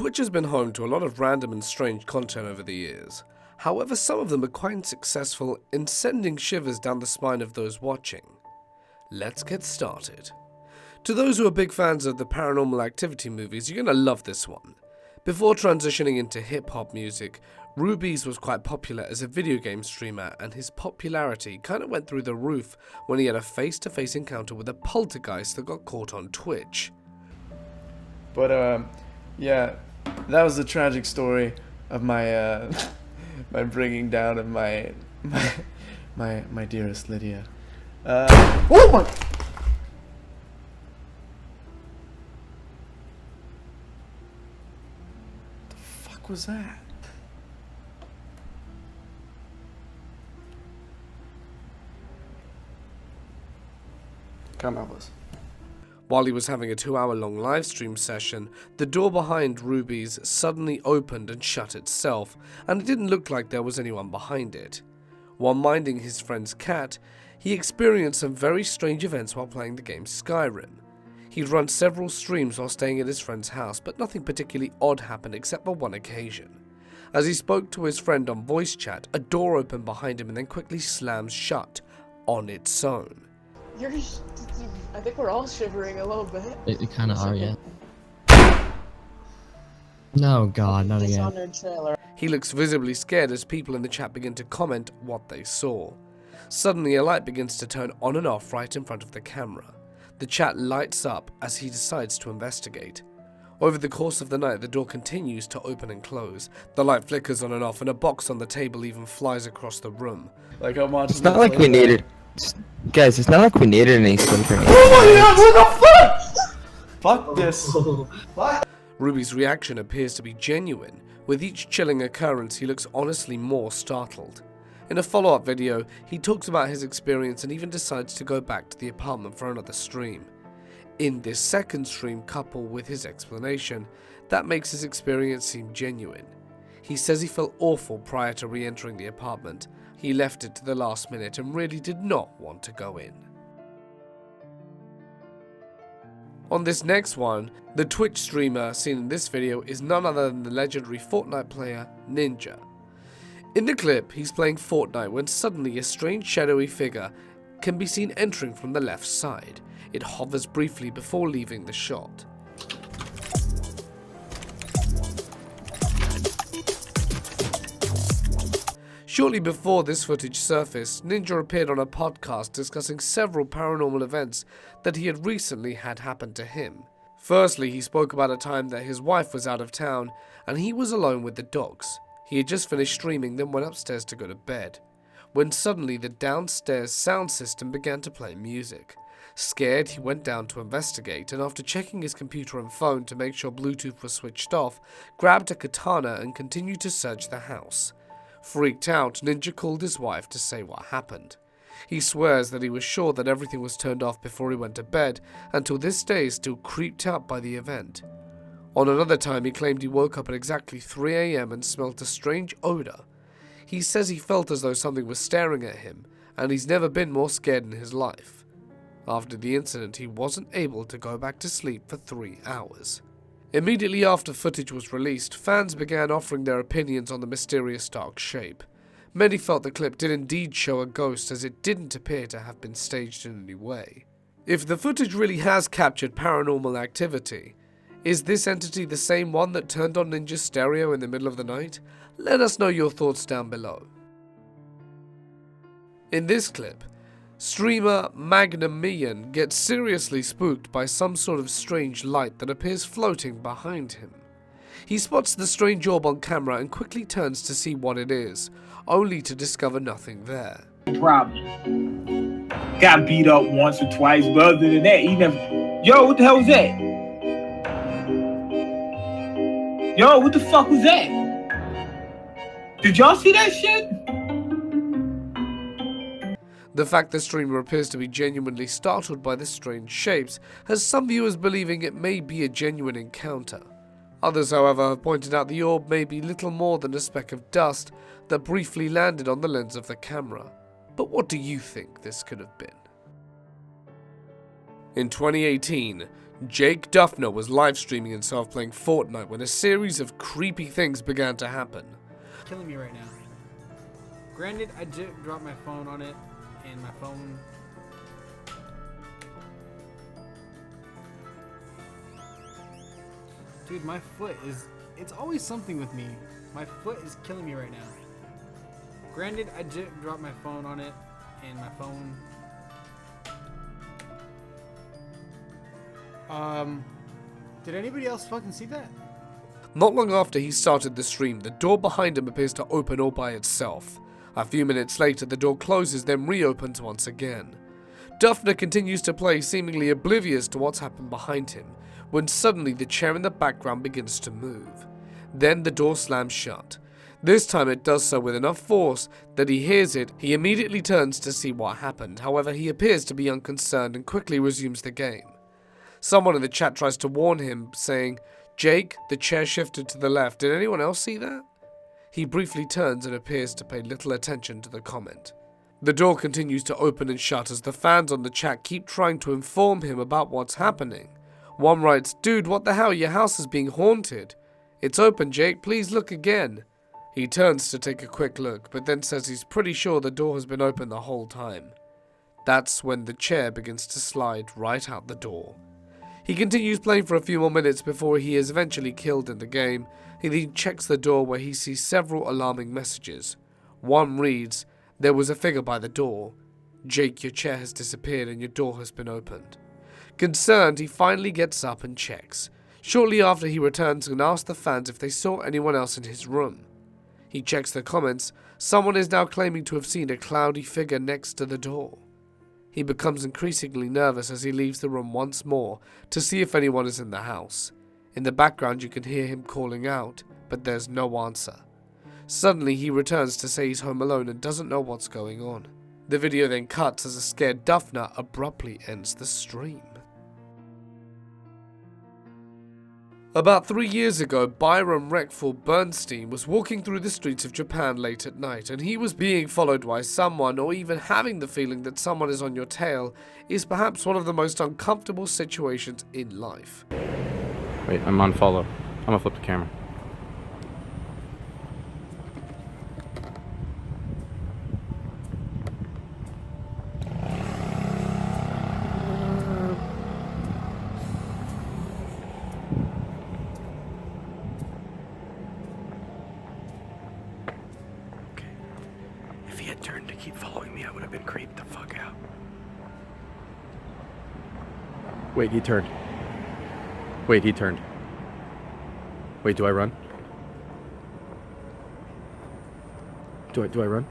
Twitch has been home to a lot of random and strange content over the years. However, some of them are quite successful in sending shivers down the spine of those watching. Let's get started. To those who are big fans of the Paranormal Activity movies, you're gonna love this one. Before transitioning into hip-hop music, Rubies was quite popular as a video game streamer, and his popularity kinda went through the roof when he had a face-to-face encounter with a poltergeist that got caught on Twitch. But yeah, that was the tragic story of my my bringing down of my dearest Lydia. Oh my! The fuck was that? Come on, Elvis. While he was having a 2-hour-long livestream session, the door behind Ruby's suddenly opened and shut itself, and it didn't look like there was anyone behind it. While minding his friend's cat, he experienced some very strange events while playing the game Skyrim. He'd run several streams while staying at his friend's house, but nothing particularly odd happened except for one occasion. As he spoke to his friend on voice chat, a door opened behind him and then quickly slams shut on its own. I think we're all shivering a little bit. We kind of are, yeah. No, God, not again. Dishonored trailer. He looks visibly scared as people in the chat begin to comment what they saw. Suddenly, a light begins to turn on and off right in front of the camera. The chat lights up as he decides to investigate. Over the course of the night, the door continues to open and close. The light flickers on and off, and a box on the table even flies across the room. Like I'm watching. It's not like we needed. Guys, it's not like we needed any sleep or anything. Oh my God! What the fuck? Fuck this. What? Ruby's reaction appears to be genuine. With each chilling occurrence, he looks honestly more startled. In a follow-up video, he talks about his experience and even decides to go back to the apartment for another stream. In this second stream, coupled with his explanation, that makes his experience seem genuine. He says he felt awful prior to re-entering the apartment. He left it to the last minute and really did not want to go in. On this next one, the Twitch streamer seen in this video is none other than the legendary Fortnite player Ninja. In the clip, he's playing Fortnite when suddenly a strange shadowy figure can be seen entering from the left side. It hovers briefly before leaving the shot. Shortly before this footage surfaced, Ninja appeared on a podcast discussing several paranormal events that he had recently had happen to him. Firstly, he spoke about a time that his wife was out of town and he was alone with the dogs. He had just finished streaming, then went upstairs to go to bed, when suddenly the downstairs sound system began to play music. Scared, he went down to investigate, and after checking his computer and phone to make sure Bluetooth was switched off, grabbed a katana and continued to search the house. Freaked out, Ninja called his wife to say what happened. He swears that he was sure that everything was turned off before he went to bed, and to this day is still creeped out by the event. On another time, he claimed he woke up at exactly 3 AM and smelt a strange odor. He says he felt as though something was staring at him, and he's never been more scared in his life. After the incident, he wasn't able to go back to sleep for 3 hours. Immediately after footage was released, fans began offering their opinions on the mysterious dark shape. Many felt the clip did indeed show a ghost, as it didn't appear to have been staged in any way. If the footage really has captured paranormal activity, is this entity the same one that turned on Ninja's stereo in the middle of the night? Let us know your thoughts down below. In this clip, streamer Magnamian gets seriously spooked by some sort of strange light that appears floating behind him. He spots the strange orb on camera and quickly turns to see what it is, only to discover nothing there. Problem. Got beat up once or twice, but other than that, he never... Yo, what the hell was that? Yo, what the fuck was that? Did y'all see that shit? The fact the streamer appears to be genuinely startled by the strange shapes has some viewers believing it may be a genuine encounter. Others, however, have pointed out the orb may be little more than a speck of dust that briefly landed on the lens of the camera. But what do you think this could have been? In 2018, Jake Duffner was live streaming himself playing Fortnite when a series of creepy things began to happen. Killing me right now. Granted, I did drop my phone on it, and my phone... Dude, my foot is... It's always something with me. My foot is killing me right now. Granted, I did drop my phone on it, and my phone... Did anybody else fucking see that? Not long after he started the stream, the door behind him appears to open all by itself. A few minutes later, the door closes, then reopens once again. Duffner continues to play, seemingly oblivious to what's happened behind him, when suddenly the chair in the background begins to move. Then the door slams shut. This time it does so with enough force that he hears it. He immediately turns to see what happened. However, he appears to be unconcerned and quickly resumes the game. Someone in the chat tries to warn him, saying, "Jake, the chair shifted to the left. Did anyone else see that?" He briefly turns and appears to pay little attention to the comment. The door continues to open and shut as the fans on the chat keep trying to inform him about what's happening. One writes, "Dude, what the hell? Your house is being haunted. It's open, Jake. Please look again." He turns to take a quick look, but then says he's pretty sure the door has been open the whole time. That's when the chair begins to slide right out the door. He continues playing for a few more minutes before he is eventually killed in the game. He then checks the door where he sees several alarming messages. One reads, "There was a figure by the door. Jake, your chair has disappeared and your door has been opened." Concerned, he finally gets up and checks. Shortly after, he returns and asks the fans if they saw anyone else in his room. He checks the comments. Someone is now claiming to have seen a cloudy figure next to the door. He becomes increasingly nervous as he leaves the room once more to see if anyone is in the house. In the background you can hear him calling out, but there's no answer. Suddenly he returns to say he's home alone and doesn't know what's going on. The video then cuts as a scared Duffner abruptly ends the stream. About 3 years ago, Byron Reckful Bernstein was walking through the streets of Japan late at night, and he was being followed by someone, or even having the feeling that someone is on your tail is perhaps one of the most uncomfortable situations in life. Wait, I'm on follow. I'm gonna flip the camera. If he had turned to keep following me, I would have been creeped the fuck out. Wait, he turned. Wait, he turned. Wait, do I run? Do I run?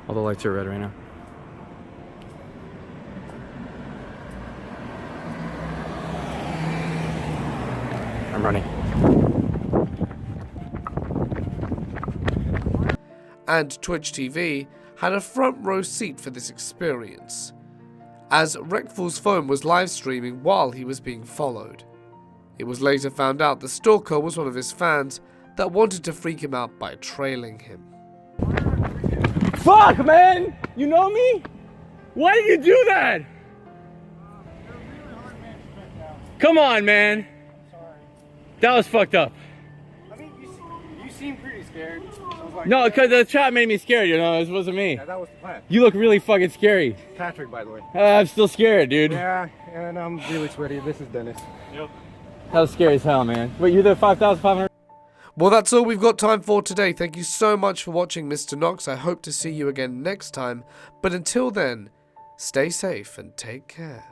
All the lights are red right now. I'm running. And Twitch TV had a front row seat for this experience, as Reckful's phone was live streaming while he was being followed. It was later found out the stalker was one of his fans that wanted to freak him out by trailing him. Fuck, man! You know me? Why did you do that? Come on, man. That was fucked up. I mean, you seem pretty scared. No, because the chat made me scared, you know, it wasn't me. Yeah, that was the plan. You look really fucking scary. Patrick, by the way. I'm still scared, dude. Yeah, and I'm really sweaty. This is Dennis. Yep. That was scary as hell, man. Wait, you're the 5,500? Well, that's all we've got time for today. Thank you so much for watching MrNox. I hope to see you again next time. But until then, stay safe and take care.